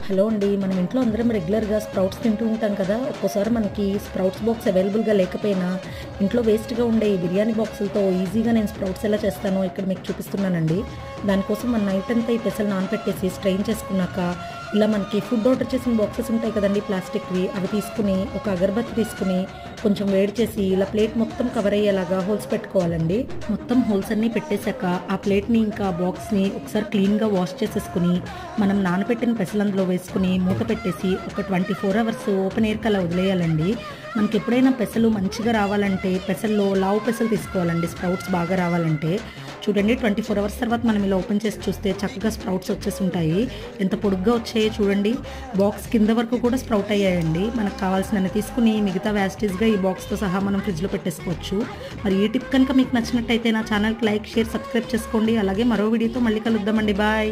Hello అండి. మనం ఇంట్లో అందరం రెగ్యులర్‌గా స్ప్రౌట్స్ తింటూ ఉంటాం కదా! ఒక్కోసారి మనకి స్ప్రౌట్స్ బాక్స్ అవైలబుల్‌గా లేకపోయినా ఇంట్లో వేస్ట్‌గా ఉండే ఈ బిర్యానీ బాక్సులతో ఈజీగా నేను స్ప్రౌట్స్ ఎలా చేస్తానో ఇక్కడ మీకు చూపిస్తున్నానండి. దానికోసం మనం నైట్ అంతా ఈ పెసలు నానబెట్టేసి స్ట్రెయిన్ చేసుకున్నాక ఇలా మనకి ఫుడ్ ఆర్డర్ చేసిన బాక్సెస్ ఉంటాయి కదండీ ప్లాస్టిక్‌వి. అవి తీసుకుని ఒక అగరబత్తి తీసుకుని కొంచెం వేడి చేసి ఇలా ప్లేట్ మొత్తం కవర్ అయ్యేలాగా హోల్స్ పెట్టుకోవాలండి. మొత్తం హోల్స్ అన్నీ పెట్టేశాక ఆ ప్లేట్‌ని ఇంకా బాక్స్‌ని ఒకసారి క్లీన్‌గా వాష్ చేసేసుకుని మనం నానబెట్టిన పెసలు అందులో వేసుకుని మూత పెట్టేసి ఒక 24 అవర్స్ ఓపెన్ ఎయిర్‌కి అలా వదిలేయాలండి. మనకి ఎప్పుడైనా పెసలు మంచిగా రావాలంటే పెసల్లో లావు పెసలు తీసుకోవాలండి స్ప్రౌట్స్ బాగా రావాలంటే. చూడండి 24 అవర్స్ తర్వాత మనం ఇలా ఓపెన్ చేసి చూస్తే చక్కగా స్ప్రౌట్స్ వచ్చేసి ఉంటాయి. ఎంత పొడుగ్గా వచ్చాయో చూడండి. బాక్స్ కింద వరకు కూడా స్ప్రౌట్ అయ్యాయండి. మనకు కావాల్సినన్ని తీసుకుని మిగతా యాస్టీస్‌గా ఈ బాక్స్‌తో సహా మనం ఫ్రిడ్జ్‌లో పెట్టేసుకోవచ్చు. మరి ఈ టిప్ కనుక మీకు నచ్చినట్టయితే నా ఛానల్‌కి లైక్, షేర్, సబ్స్క్రైబ్ చేసుకోండి. అలాగే మరో వీడియోతో మళ్ళీ కలుద్దామండి. బాయ్.